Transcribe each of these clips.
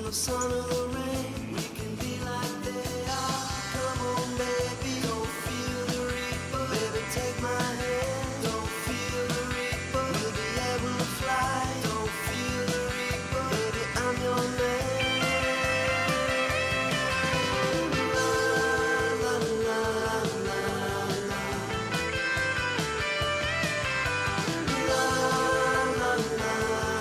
the sun or the rain, we can be like they are. Come on, baby, don't feel the reaper. Baby, take my hand, don't feel the reaper. We'll be able to fly, don't feel the reaper. Baby, I'm your man. La, la, la, la, la. La, la, la, la, la.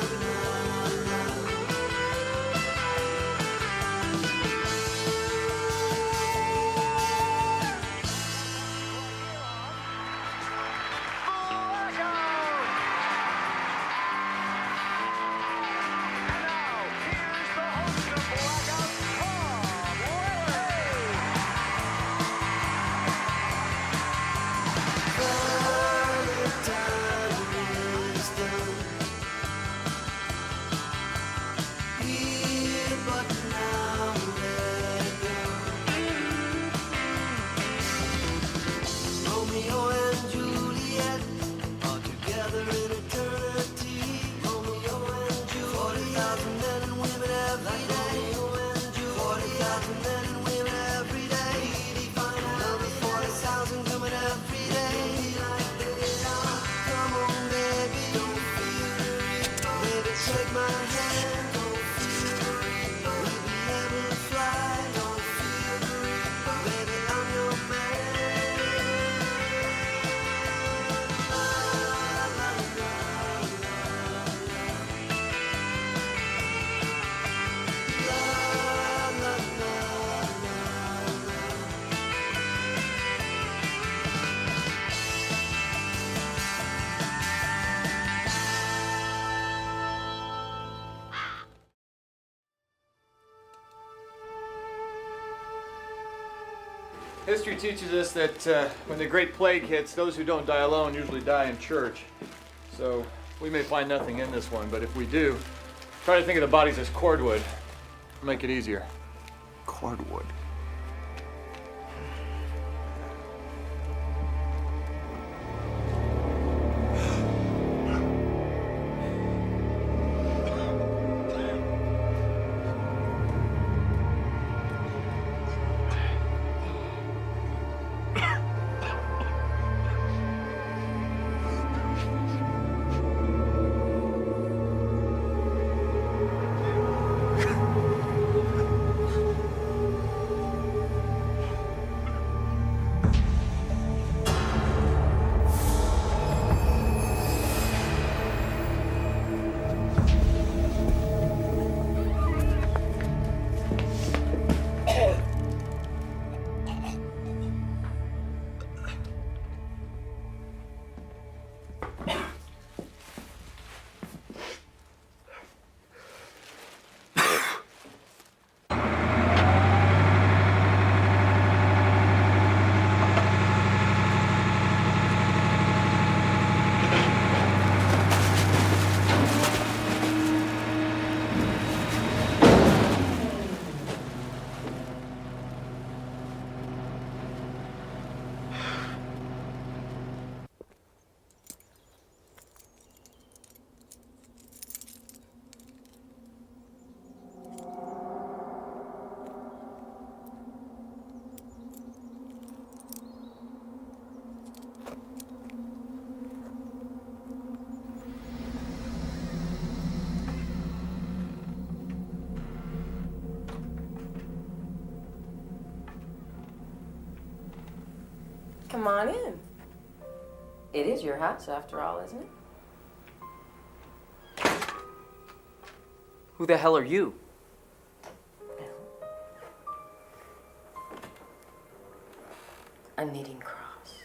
Romeo and Juliet are together in eternity. Romeo and Juliet, 40,000 men and women every day. Romeo and Juliet, 40,000 men and women every day. Another 40,000 coming every day. Like they are. Come on, baby, don't feel the reaper. Baby, take my hand, don't feel the reaper. We'll be able to fly, don't feel the reaper. Baby, I'm your man. History teaches us that when the Great Plague hits, those who don't die alone usually die in church. So we may find nothing in this one, but if we do, try to think of the bodies as cordwood. Make it easier. Cordwood. Come on in. It is your house, after all, isn't it? Who the hell are you? A knitting cross.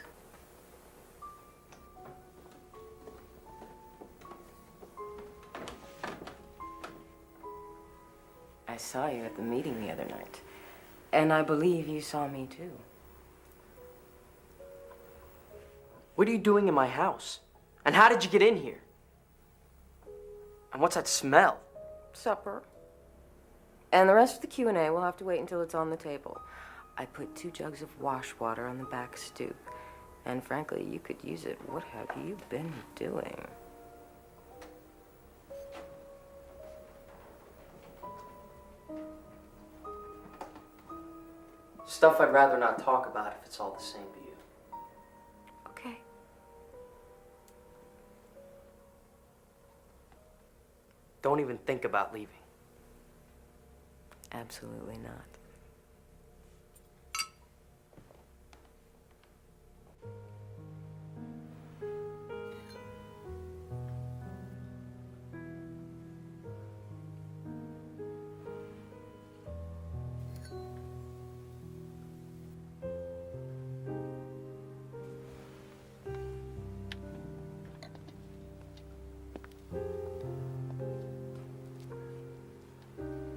I saw you at the meeting the other night, and I believe you saw me too. What are you doing in my house? And how did you get in here? And what's that smell? Supper. And the rest of the Q&A will have to wait until it's on the table. I put 2 jugs of wash water on the back stoop. And frankly, you could use it. What have you been doing? Stuff I'd rather not talk about if it's all the same to you. Okay. Don't even think about leaving. Absolutely not.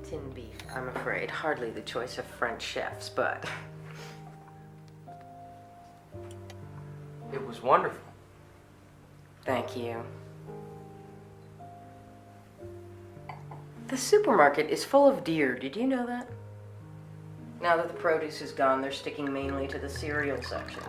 Tin beef, I'm afraid. Hardly the choice of French chefs, but it was wonderful. thank you. The supermarket is full of deer. Did you know that? Now that the produce is gone, they're sticking mainly to the cereal section.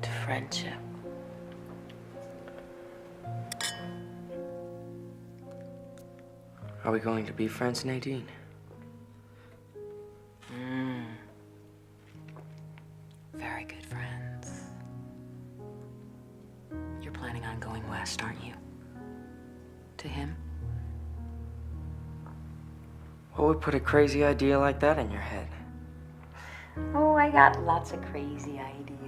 To friendship. Are we going to be friends, Nadine? Very good friends. You're planning on going west, aren't you? To him? What would put a crazy idea like that in your head? Oh, I got lots of crazy ideas.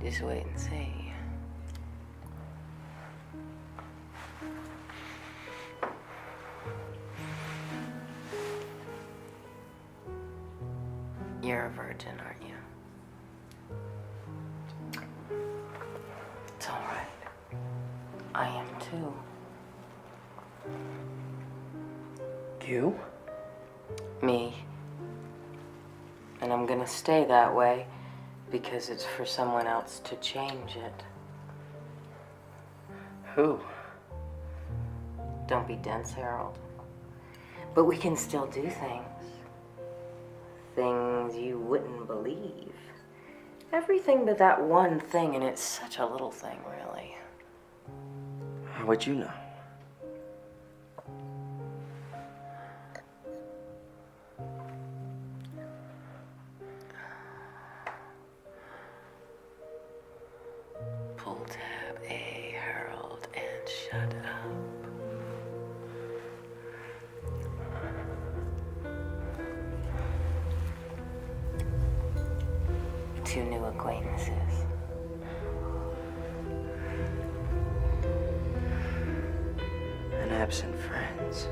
Just wait and see. You're a virgin, aren't you? It's all right. I am too. You? Me. And I'm gonna stay that way because it's for someone else to change it. Who? Don't be dense, Harold. But we can still do things. Things you wouldn't believe. Everything but that one thing, and it's such a little thing, really. How would you know? Pull tab A, Harold, and shut up. Two new acquaintances. And absent friends.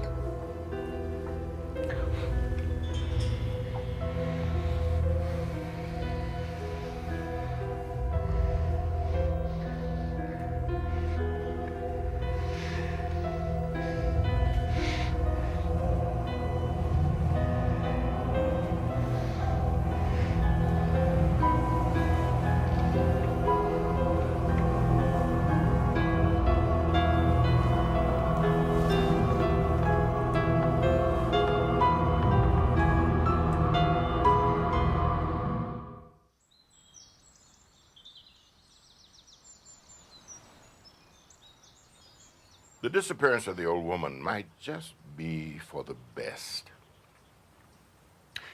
The disappearance of the old woman might just be for the best.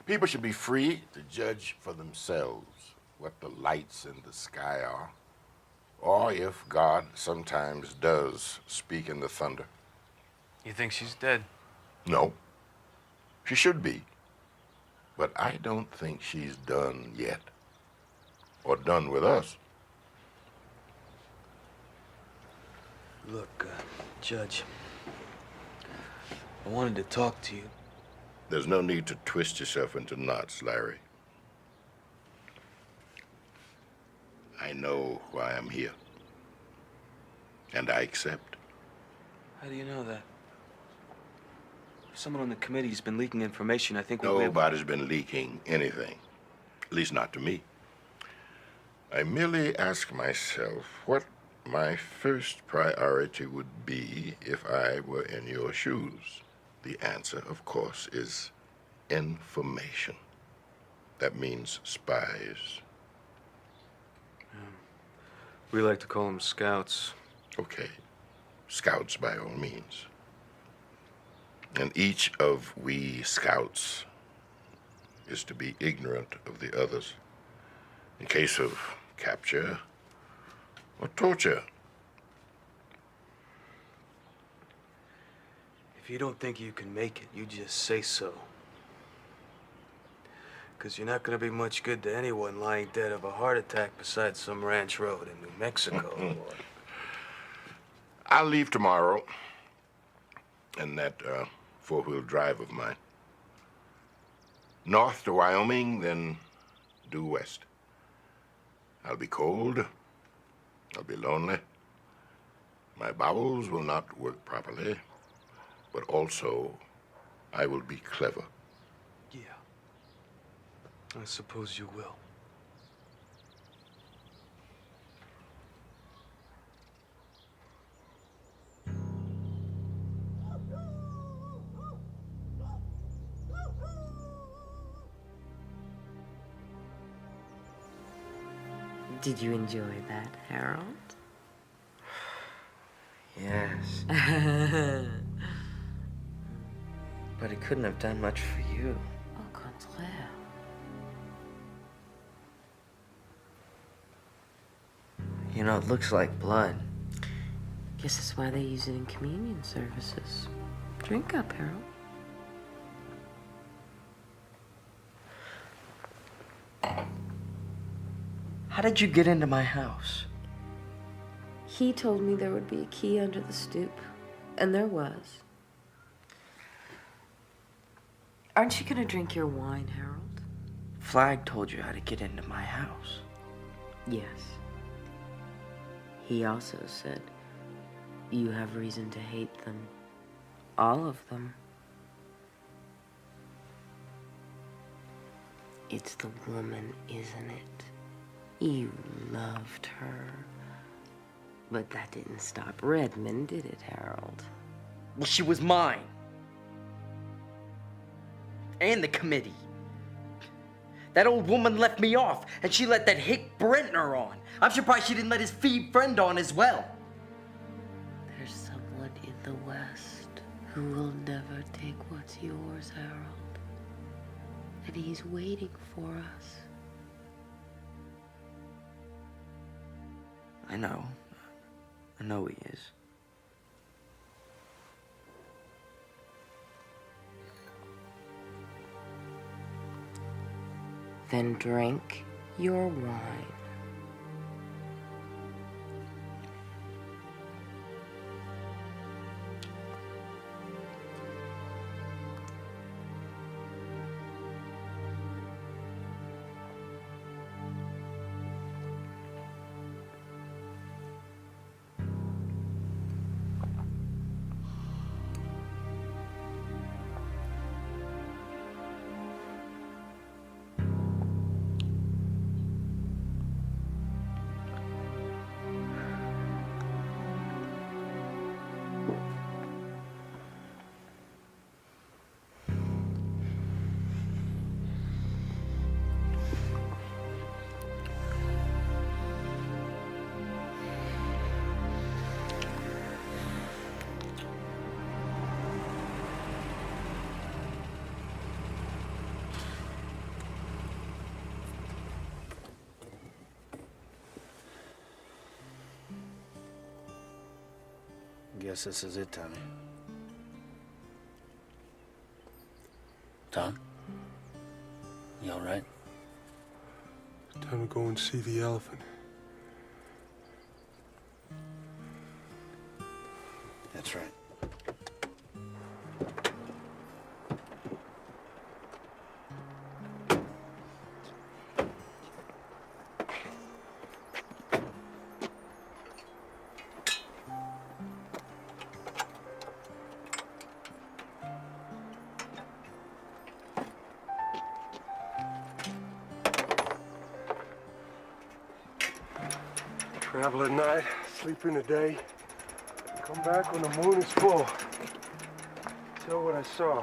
People should be free to judge for themselves what the lights in the sky are, or if God sometimes does speak in the thunder. You think she's dead? No, she should be, but I don't think she's done yet, or done with us. Look, Judge, I wanted to talk to you. There's no need to twist yourself into knots, Larry. I know why I'm here. And I accept. How do you know that? If someone on the committee's been leaking information, I think we'll Nobody's been leaking anything. At least not to me. I merely ask myself what my first priority would be if I were in your shoes. The answer, of course, is information. That means spies. We like to call them scouts. Okay. Scouts by all means. And each of we scouts is to be ignorant of the others in case of capture or torture. If you don't think you can make it, you just say so. Because you're not going to be much good to anyone lying dead of a heart attack beside some ranch road in New Mexico. I'll leave tomorrow in that four-wheel drive of mine. North to Wyoming, then due west. I'll be cold. I'll be lonely. My bowels will not work properly, but also I will be clever. Yeah. I suppose you will. Did you enjoy that, Harold? Yes. But it couldn't have done much for you. Au contraire. You know, it looks like blood. Guess that's why they use it in communion services. Drink up, Harold. How did you get into my house? He told me there would be a key under the stoop, and there was. Aren't you gonna drink your wine, Harold? Flag told you how to get into my house. Yes. He also said you have reason to hate them. All of them. It's the woman, isn't it? You loved her. But that didn't stop Redman, did it, Harold? Well, she was mine. And the committee. That old woman left me off, and she let that hick Brentner on. I'm surprised she didn't let his feed friend on as well. There's someone in the West who will never take what's yours, Harold. And he's waiting for us. I know. I know he is. Then drink your wine. Guess this is it, Tommy. Tom? You all right? Time to go and see the elephant. That's right. Travel at night, sleep in the day, come back when the moon is full. Tell what I saw.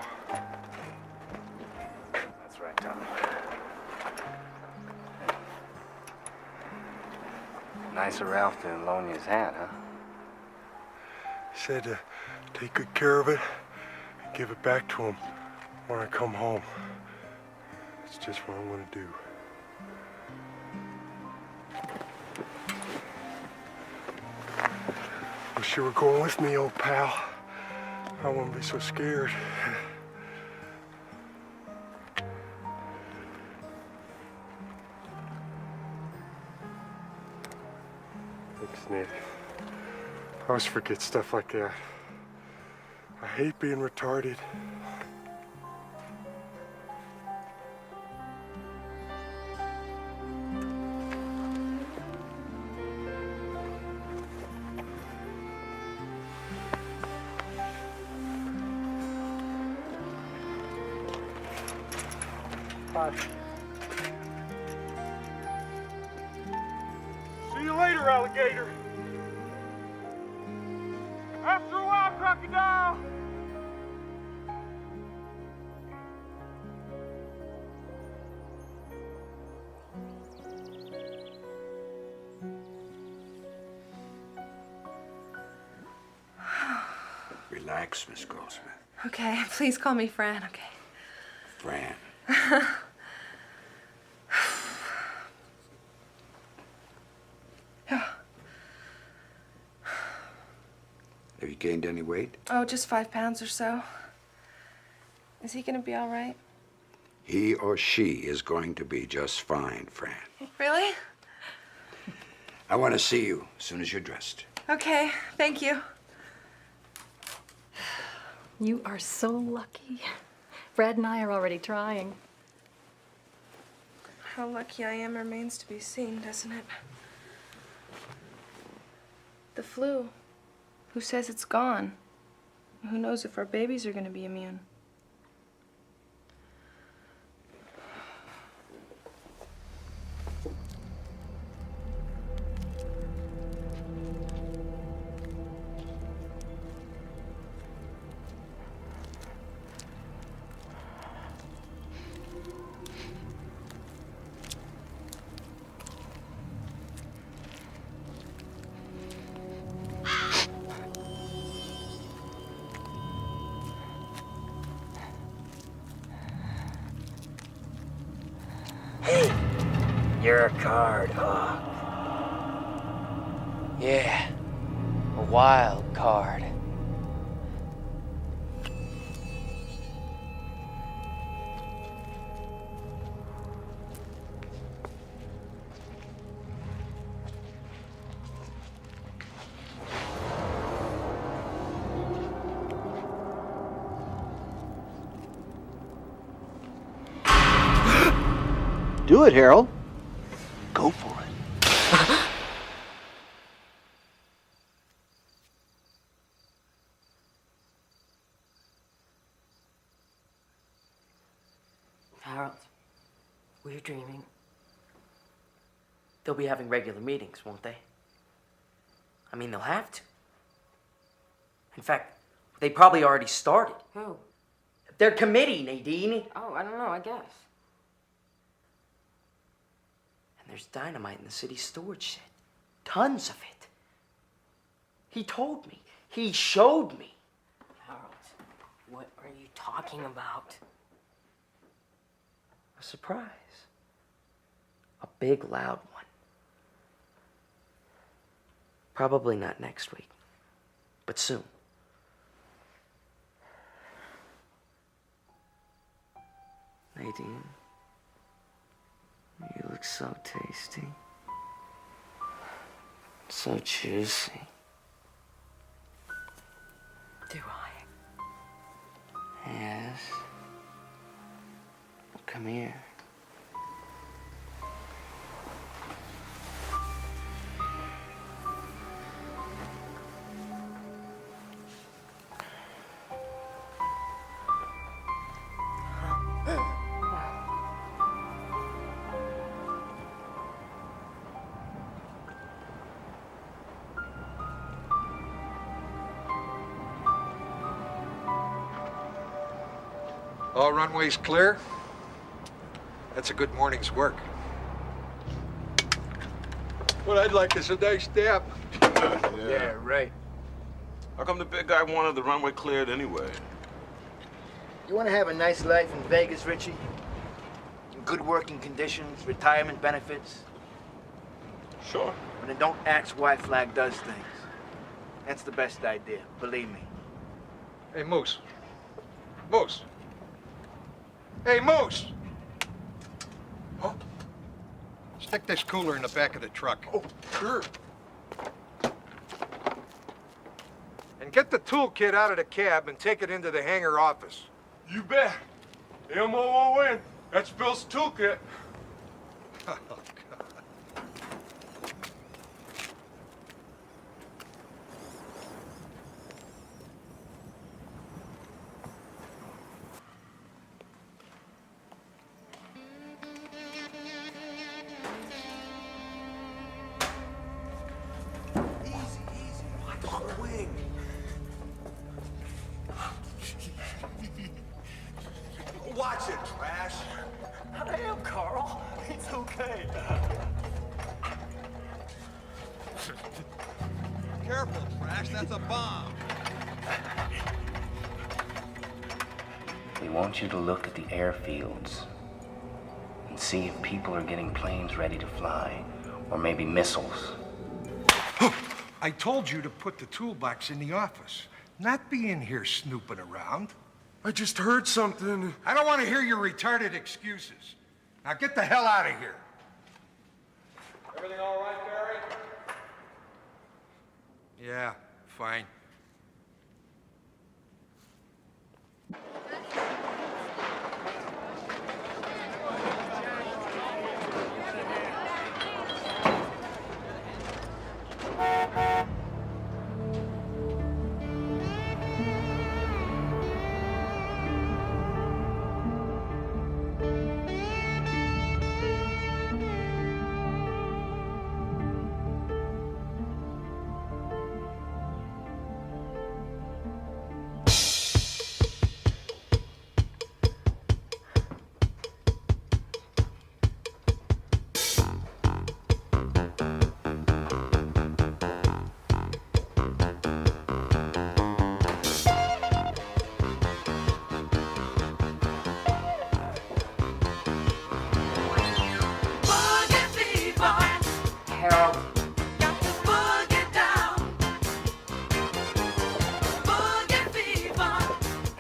That's right, Tommy. Nice of Ralph to loan you his hat, huh? He said to take good care of it and give it back to him when I come home. It's just what I'm gonna do. Wish you were going with me, old pal. I wouldn't be so scared. Thanks, Nick. I always forget stuff like that. I hate being retarded. Bye. See you later, alligator. After a while, crocodile. Relax, Miss Goldsmith. Okay, please call me Fran, okay? Fran. Have you gained any weight? Oh, just 5 pounds or so. Is he gonna be all right? He or she is going to be just fine, Fran. Really? I want to see you as soon as you're dressed. Okay, thank you. You are so lucky. Brad and I are already trying. How lucky I am remains to be seen, doesn't it? The flu. Who says it's gone? Who knows if our babies are gonna be immune? Hey, you're a card, huh? Yeah, a wild card. Do it, Harold. Go for it. Harold, were you dreaming? They'll be having regular meetings, won't they? I mean, they'll have to. In fact, they probably already started. Who? Their committee, Nadine. Oh, I don't know, I guess. And there's dynamite in the city storage shed. Tons of it. He told me. He showed me. Harold, what are you talking about? A surprise. A big, loud one. Probably not next week, but soon. Nadine, you look so tasty. So juicy. Do I? Yes. Come here. All runways clear? That's a good morning's work. What I'd like is a nice nap. Yeah, right. How come the big guy wanted the runway cleared anyway? You want to have a nice life in Vegas, Richie? In good working conditions, retirement benefits? Sure. But then don't ask why Flag does things. That's the best idea, believe me. Hey, Moose. Moose. Hey, Moose! Huh? Stick this cooler in the back of the truck. Oh, sure. And get the toolkit out of the cab and take it into the hangar office. You bet. M-O-O-N. That's Bill's toolkit. Oh, God. Watch it, trash. I am, Carl. It's okay. Careful, trash. That's a bomb. We want you to look at the airfields and see if people are getting planes ready to fly, or maybe missiles. I told you to put the toolbox in the office, not be in here snooping around. I just heard something. I don't want to hear your retarded excuses. Now get the hell out of here. Everything all right, Barry? Yeah, fine.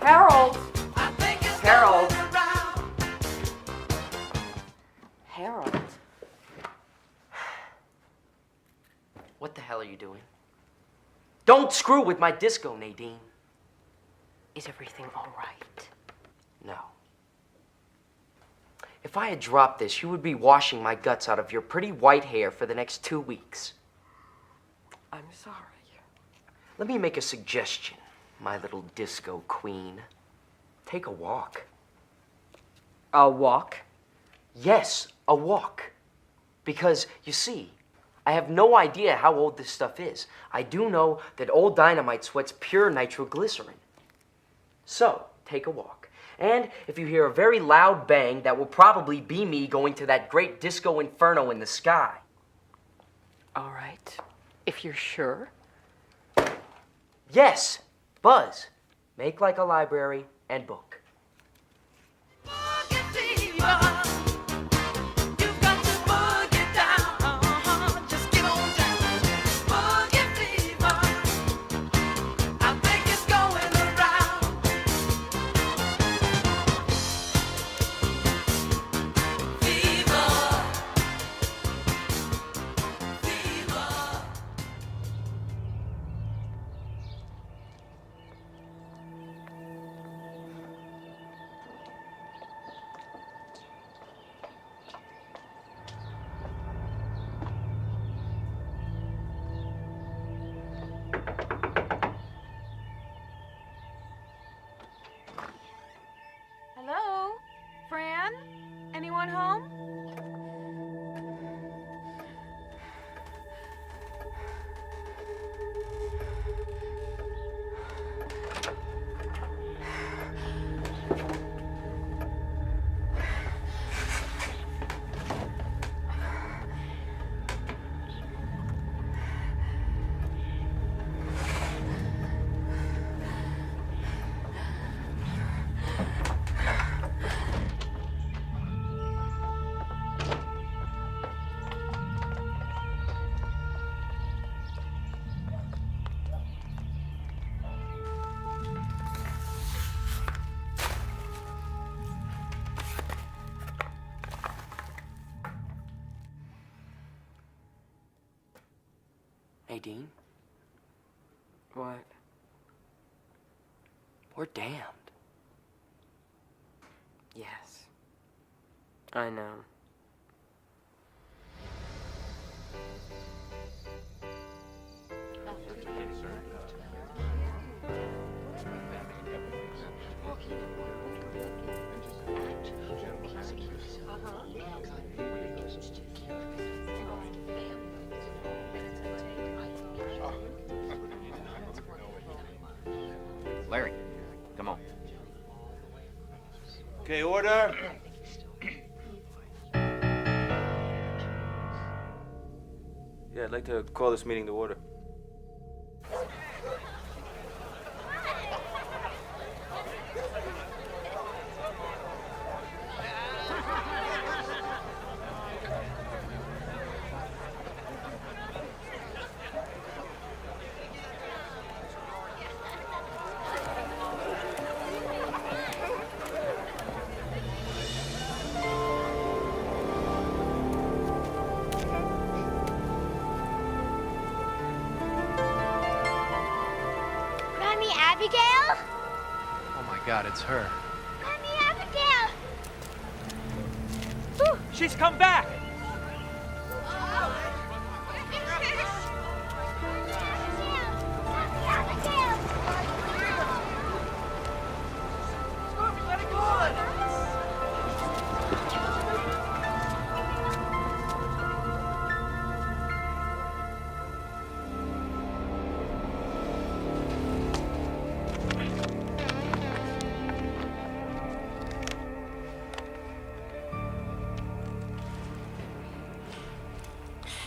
Harold. Harold. Harold. Harold. What the hell are you doing? Don't screw with my disco, Nadine. Is everything all right? No. If I had dropped this, you would be washing my guts out of your pretty white hair for the next 2 weeks. I'm sorry. Let me make a suggestion, my little disco queen. Take a walk. A walk? Yes, a walk. Because, you see, I have no idea how old this stuff is. I do know that old dynamite sweats pure nitroglycerin. So, take a walk. And if you hear a very loud bang, that will probably be me going to that great disco inferno in the sky. All right. If you're sure. Yes, Buzz. Make like a library and book. Hey, Dean. What? We're damned. Yes. I know. Larry, come on. Okay, order. Yeah, I'd like to call this meeting to order. Mommy Abigail? Oh my God, it's her. Mommy Abigail! She's come back!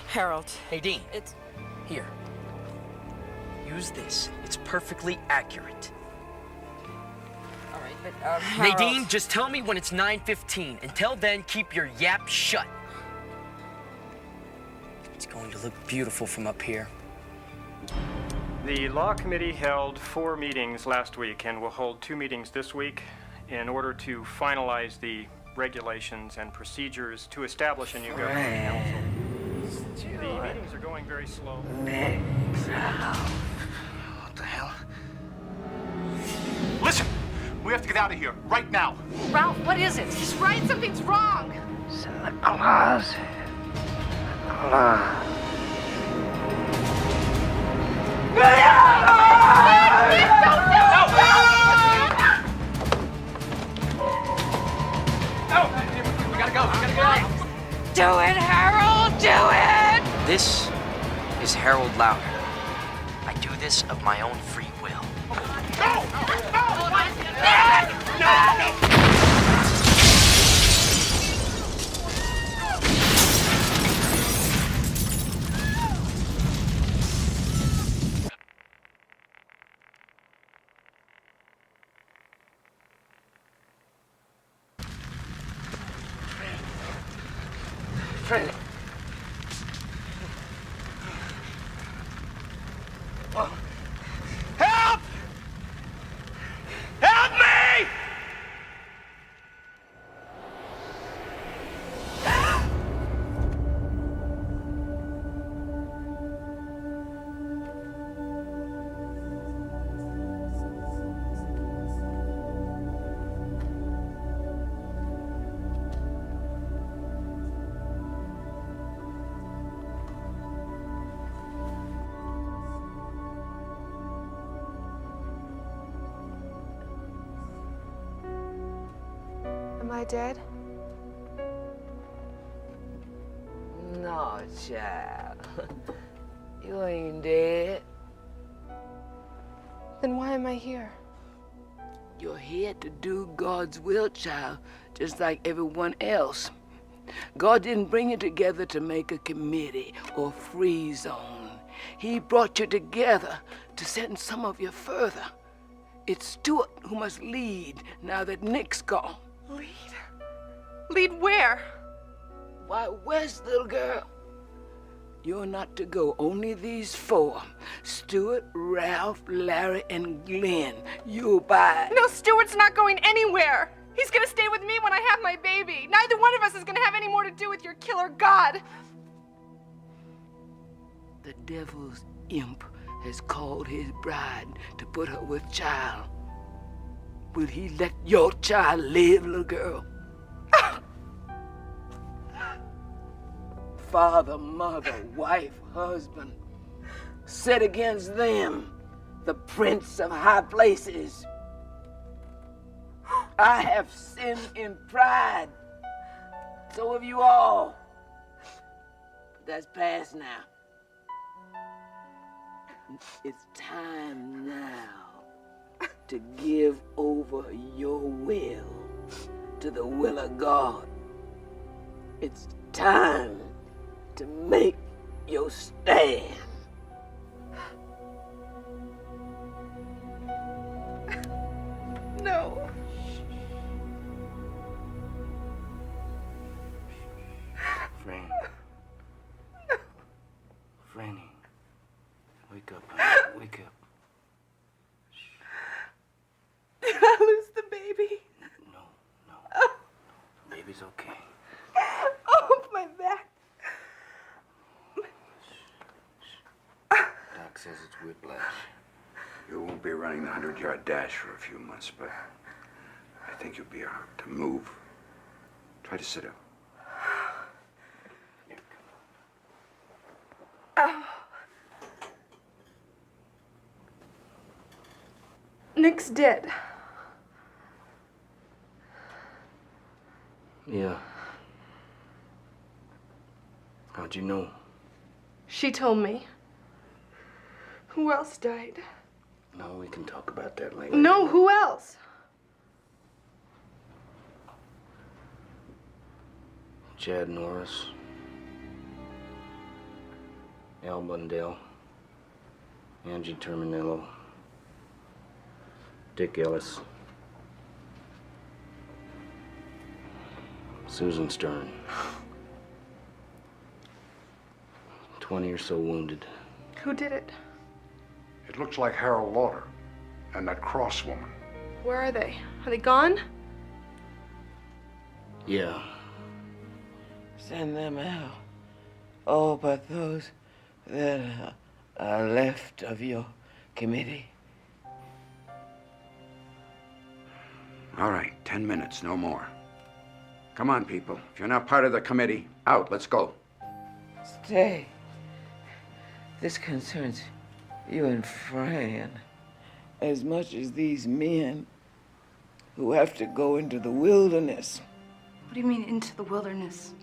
Harold. Hey, Dean. It's... Here. Use this. It's perfectly accurate. All right, but, Nadine, just tell me when it's 9:15. Until then, keep your yap shut. It's going to look beautiful from up here. The Law Committee held 4 meetings last week and will hold 2 meetings this week in order to finalize the regulations and procedures to establish a new governing council. The meetings are going very slow. What the hell? Listen! We have to get out of here, right now. Ralph, what is it? He's right, something's wrong. Santa Claus. Do it, Harold, do it! This is Harold Lauder. I do this of my own free will. Fred. Help! Help me! Am I dead? No, child. You ain't dead. Then why am I here? You're here to do God's will, child, just like everyone else. God didn't bring you together to make a committee or free zone. He brought you together to send some of you further. It's Stuart who must lead now that Nick's gone. Lead? Lead where? Why, west, little girl. You're not to go, only these 4. Stuart, Ralph, Larry, and Glenn. You abide. No, Stuart's not going anywhere. He's gonna stay with me when I have my baby. Neither one of us is gonna have any more to do with your killer god. the devil's imp has called his bride to put her with child. Will he let your child live, little girl? Father, mother, wife, husband, set against them the prince of high places. I have sinned in pride. So have you all. But that's past now. It's time now to give over your will to the will of God. It's time to make your stand. No. Franny. Franny. Wake up, honey. Wake up. Did I lose the baby? No. The baby's okay. Oh, my back. Doc says it's whiplash. You won't be running the 100-yard dash for a few months, but I think you'll be able to move. Try to sit up. Nick's dead. Yeah. How'd you know? She told me. Who else died? No, we can talk about that later. No, who else? Chad Norris. Al Bundell. Angie Terminillo. Dick Ellis. Susan Stern. 20 or so wounded. Who did it? It looks like Harold Lauder and that Cross woman. Where are they? Are they gone? Yeah. Send them out. All but those that are left of your committee. All right, 10 minutes, no more. Come on, people. If you're not part of the committee, out, let's go. Stay. This concerns you and Fran as much as these men who have to go into the wilderness. What do you mean, into the wilderness?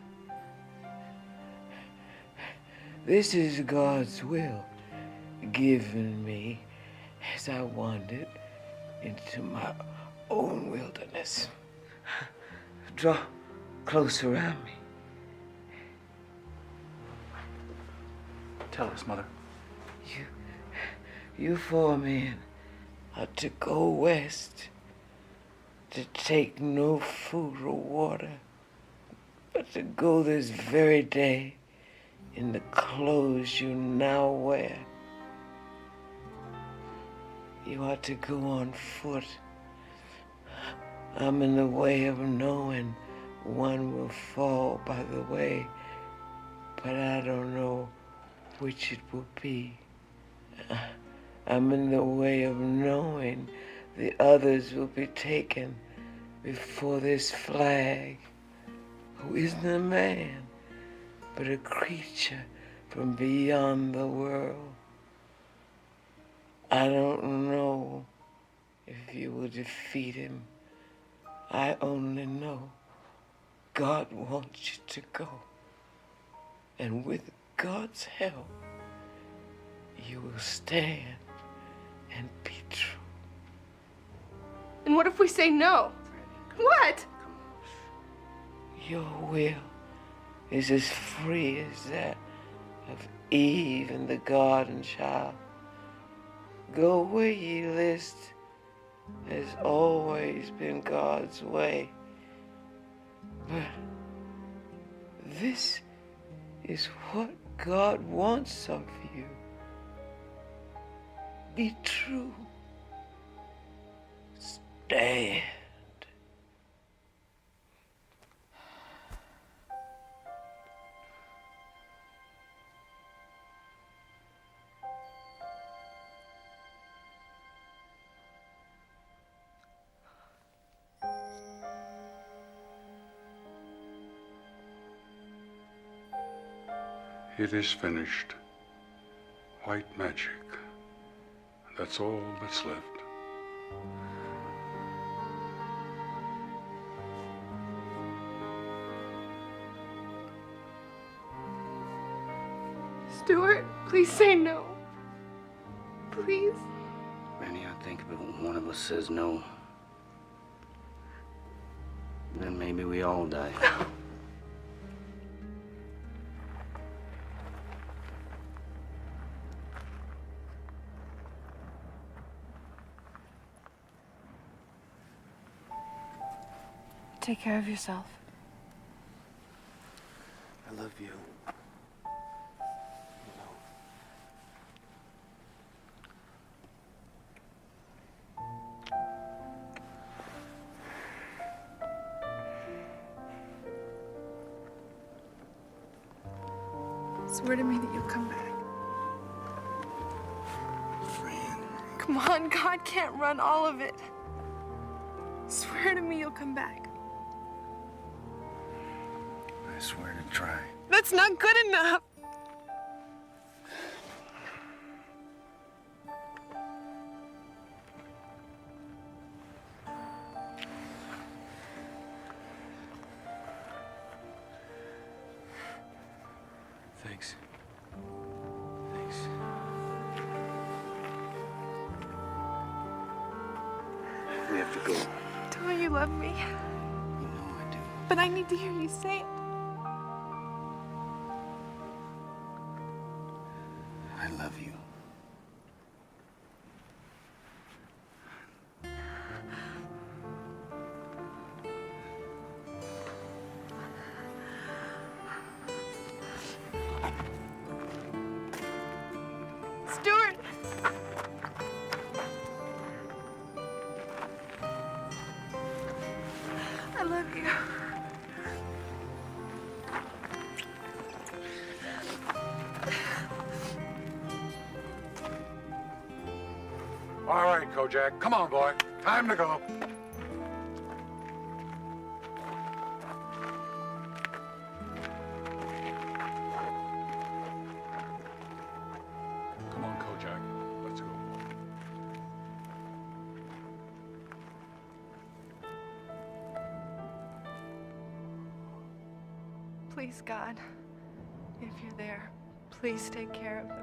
This is God's will given me as I wandered into my own wilderness. Draw close around me. Tell us, Mother. You four men are to go west, to take no food or water, but to go this very day in the clothes you now wear. You are to go on foot. I'm in the way of knowing one will fall by the way, but I don't know which it will be. I'm in the way of knowing the others will be taken before this flag, who isn't a man, but a creature from beyond the world. I don't know if you will defeat him. I only know God wants you to go. And with God's help, you will stand and be true. And what if we say no? What? Your will is as free as that of Eve and the garden child. Go where ye list has always been God's way. But this is what God wants of you. Be true. Stand. It is finished. White magic. That's all that's left. Stuart, please say no. Please. Randy, I think if one of us says no, then maybe we all die. Take care of yourself. I love you. Swear to me that you'll come back. Come on, God can't run all of it. Swear to me you'll come back. I swear to try. That's not good enough. Thanks. We have to go. Tell me you love me. You know I do. But I need to hear you say it. I love you. Stuart! I love you. All right, Kojak. Come on, boy. Time to go. Come on, Kojak. Let's go. Please, God, if you're there, please take care of them.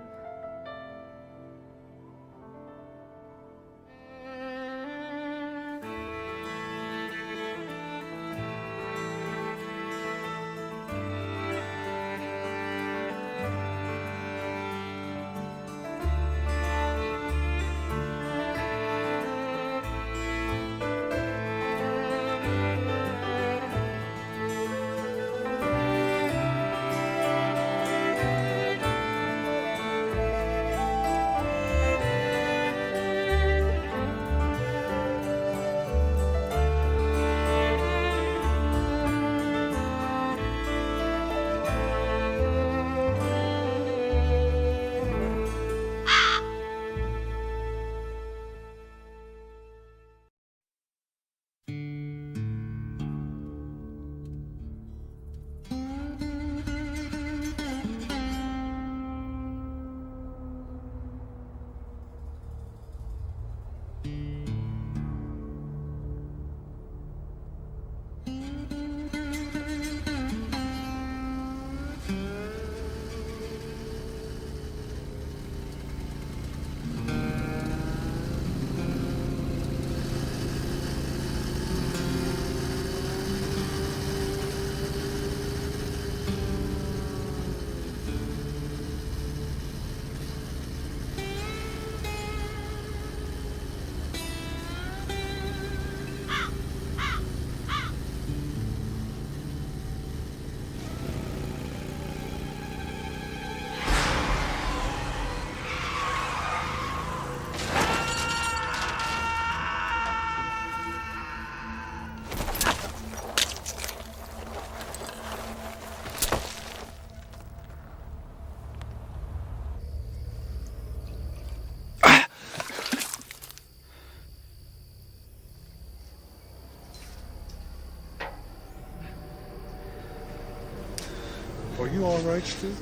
Are you all right, Stu?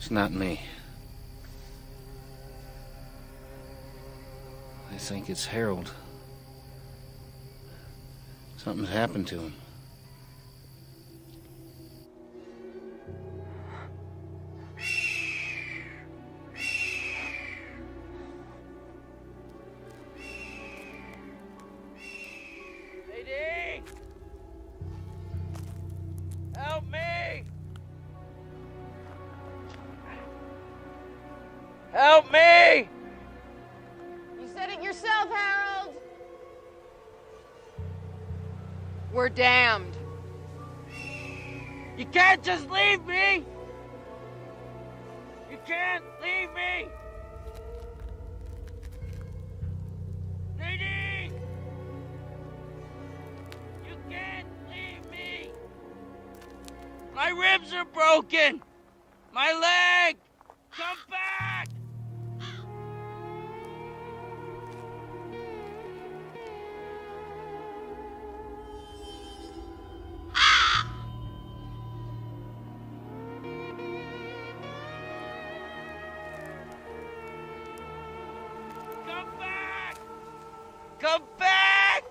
It's not me. I think it's Harold. Something's happened to him. Lady! Help me! Help me! You said it yourself, Harold. We're damned. You can't just leave me! You can't leave me! Lady! You can't leave me! My ribs are broken! My leg! Come back! Come back!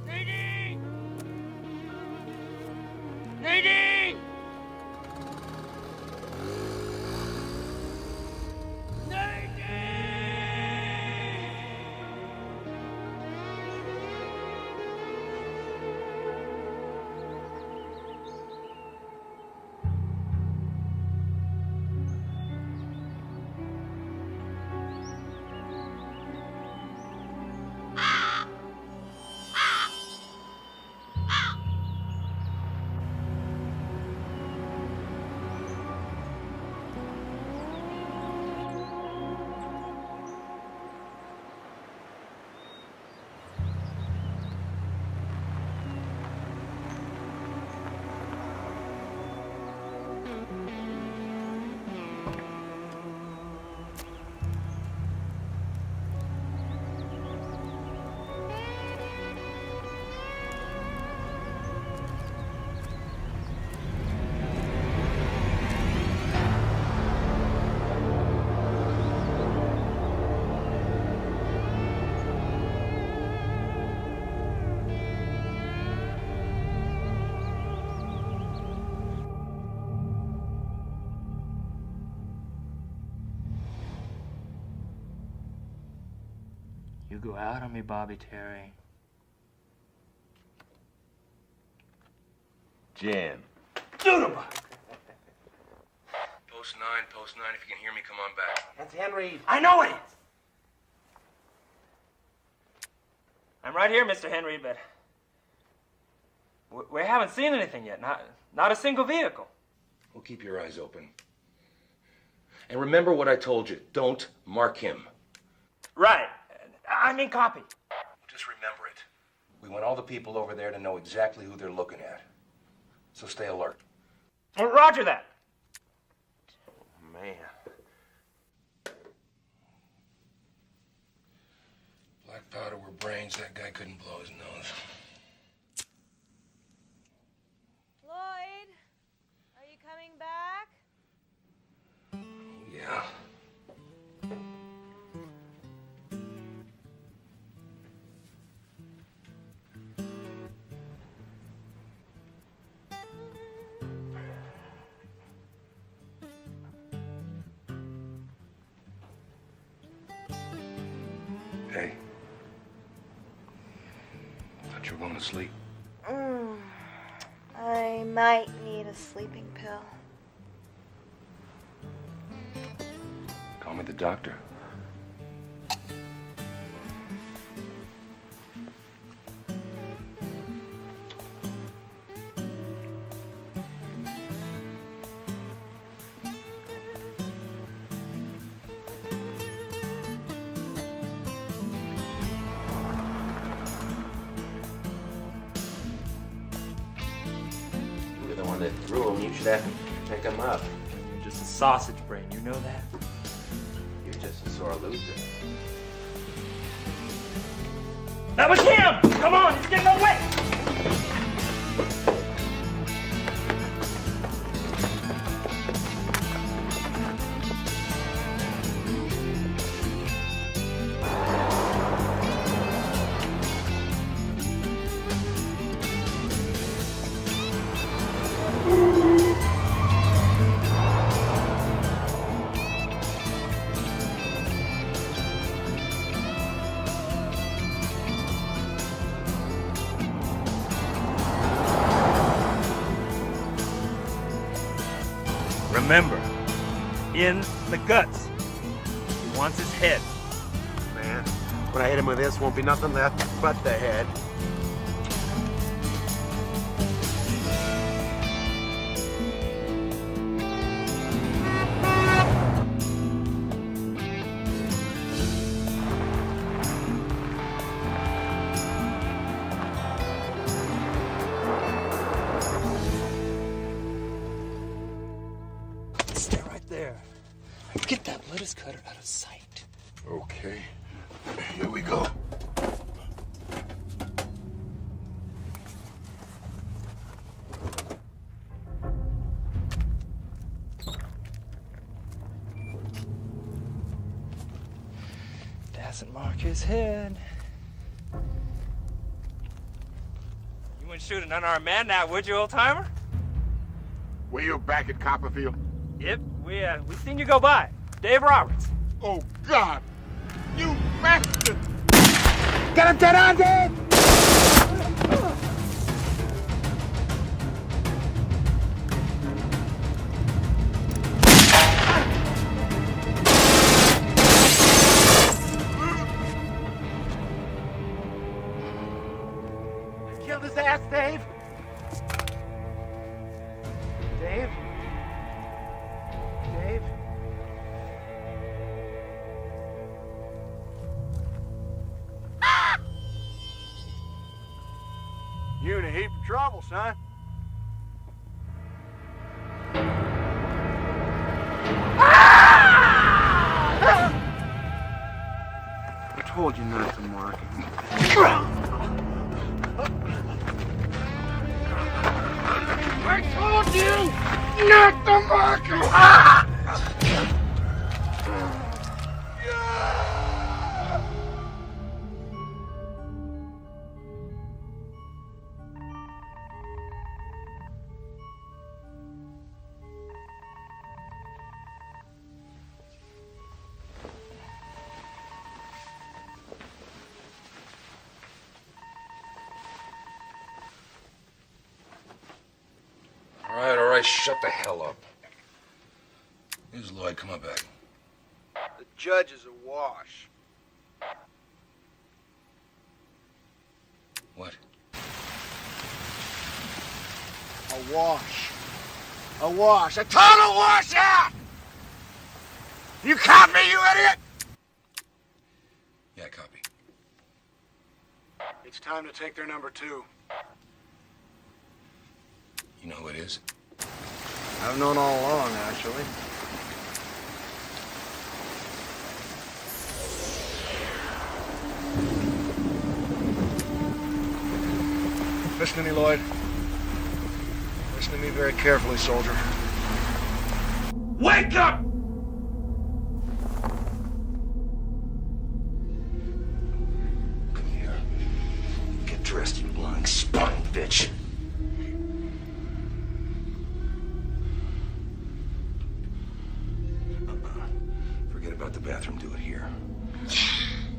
Nadine! Nadine! You go out on me, Bobby Terry. Jan. Post 9, post 9. If you can hear me, come on back. That's Henry. I know it! I'm right here, Mr. Henry, but we haven't seen anything yet. Not a single vehicle. Well, keep your eyes open. And remember what I told you. Don't mark him. Right. I mean, copy. Just remember it. We want all the people over there to know exactly who they're looking at. So stay alert. Roger that. Man. Black powder were brains. That guy couldn't blow his nose. Lloyd, are you coming back? Yeah. Hey. Thought you were going to sleep. I might need a sleeping pill. Call me the doctor. You're the one that threw him. You should have to pick him up. You're just a sausage brain. You know that? You're just a sore loser. That was him! Come on, he's getting away! Remember, in the guts. He wants his head. Man, when I hit him with this, won't be nothing left but the head. Stay right there. Get that lettuce cutter out of sight. Okay. Here we go. Doesn't mark his head. You wouldn't shoot an unarmed man now, would you, old-timer? Were you back at Copperfield? Yep, we seen you go by. Dave Roberts. Oh, God! You bastard! Get him dead on, Dave! Killed his ass, Dave! Dave? Dave? You in a heap of trouble, son. I told you not to mark him. I told you not to mark him! All right, shut the hell up. Here's Lloyd, come on back. The judge is awash. What? Awash. Awash. A total washout! You copy, you idiot? Yeah, copy. It's time to take their number 2. You know who it is? I've known all along, actually. Listen to me, Lloyd. Listen to me very carefully, soldier. Wake up! Come here. Get dressed, you lying spine bitch. Forget about the bathroom. Do it here.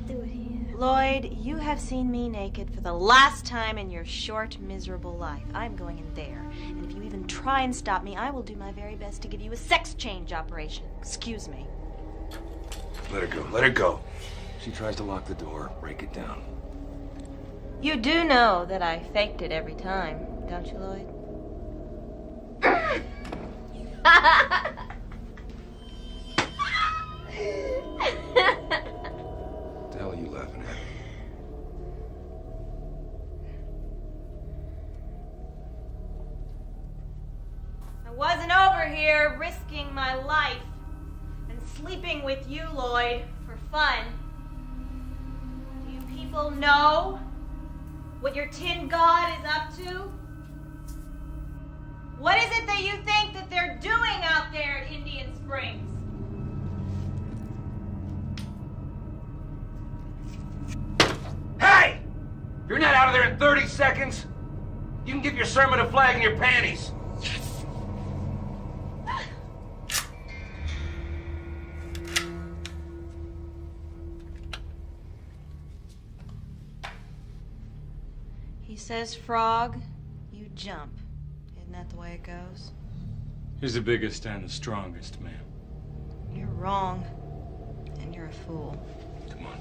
Do it here. Lloyd, you have seen me naked for the last time in your short, miserable life. I'm going in there. And if you even try and stop me, I will do my very best to give you a sex change operation. Excuse me. Let her go. Let her go. She tries to lock the door. Break it down. You do know that I faked it every time, don't you, Lloyd? What the hell are you laughing at? I wasn't over here risking my life and sleeping with you, Lloyd, for fun. Do you people know what your tin god is up to? What is it that you think that they're doing out there at Indian Springs? Hey! If you're not out of there in 30 seconds, you can give your sermon a flag in your panties. He says frog, you jump. Isn't that the way it goes? He's the biggest and the strongest, ma'am. You're wrong. And you're a fool. Come on.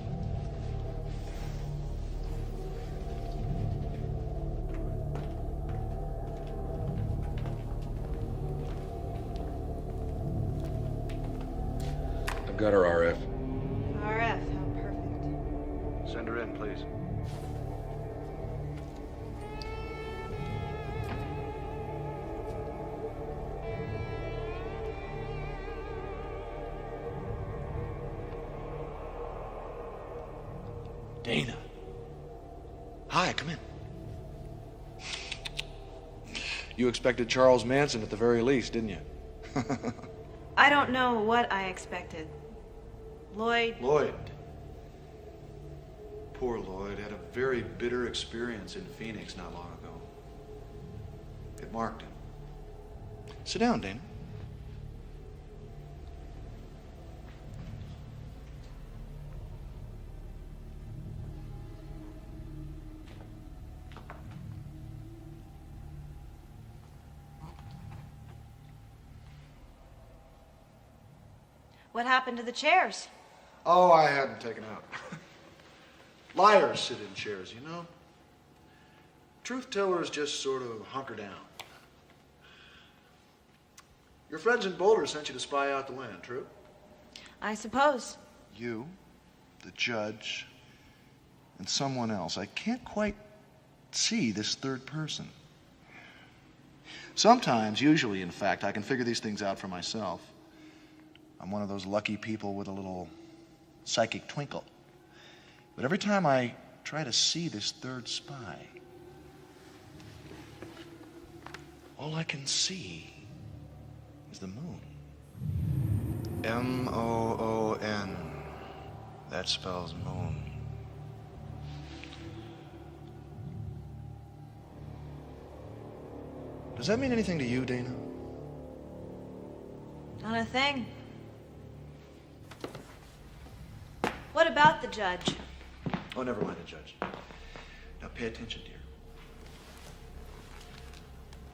I've got her, RF. RF, how perfect. Send her in, please. Dana. Hi, come in. You expected Charles Manson at the very least, didn't you? I don't know what I expected. Lloyd. Lloyd. Poor Lloyd had a very bitter experience in Phoenix not long ago. It marked him. Sit down, Dana. What happened to the chairs? Oh, I had them taken out. Liars sit in chairs, you know. Truth tellers just sort of hunker down. Your friends in Boulder sent you to spy out the land, true? I suppose. You, the judge, and someone else. I can't quite see this third person. Sometimes, usually, in fact, I can figure these things out for myself. I'm one of those lucky people with a little psychic twinkle. But every time I try to see this third spy, all I can see is the moon. M-O-O-N. That spells moon. Does that mean anything to you, Dana? Not a thing. What about the judge? Oh, never mind the judge. Now pay attention, dear.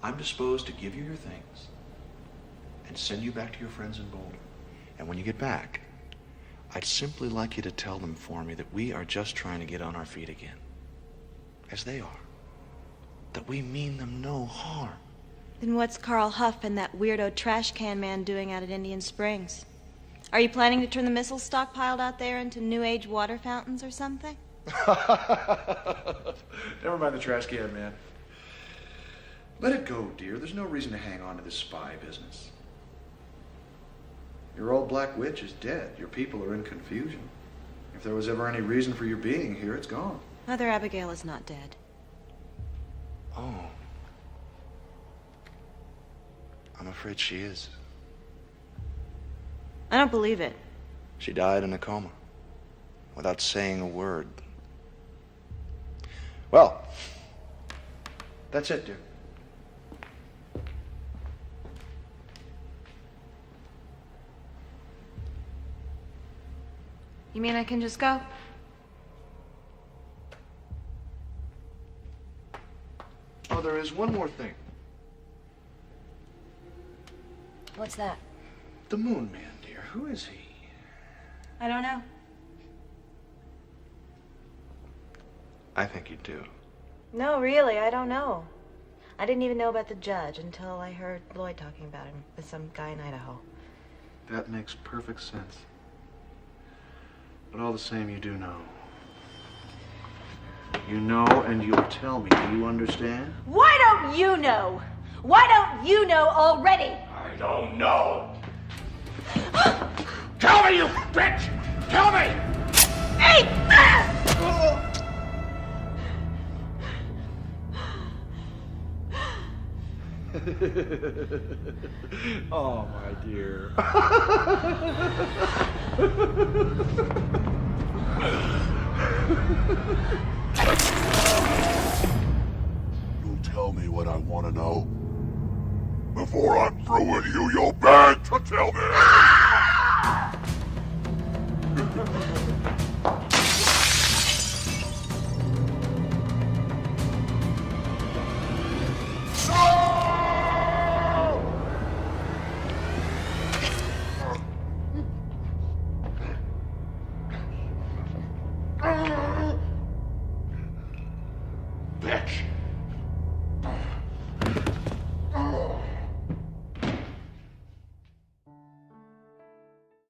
I'm disposed to give you your things and send you back to your friends in Boulder. And when you get back, I'd simply like you to tell them for me that we are just trying to get on our feet again, as they are. That we mean them no harm. Then what's Carl Huff and that weirdo trash can man doing out at Indian Springs? Are you planning to turn the missiles stockpiled out there into New Age water fountains or something? Never mind the trash can, man. Let it go, dear. There's no reason to hang on to this spy business. Your old black witch is dead. Your people are in confusion. If there was ever any reason for your being here, it's gone. Mother Abigail is not dead. Oh. I'm afraid she is. I don't believe it. She died in a coma, without saying a word. Well, that's it, dear. You mean I can just go? Oh, there is one more thing. What's that? The Moon Man, dear. Who is he? I don't know. I think you do. No, really, I don't know. I didn't even know about the judge until I heard Lloyd talking about him with some guy in Idaho. That makes perfect sense. But all the same, you do know. You know, and you'll tell me. Do you understand? Why don't you know? Why don't you know already? I don't know. Tell me, you bitch! Tell me! Hey! Oh, my dear. You'll tell me what I want to know. Before I'm through with you, you'll beg to tell me. bitch.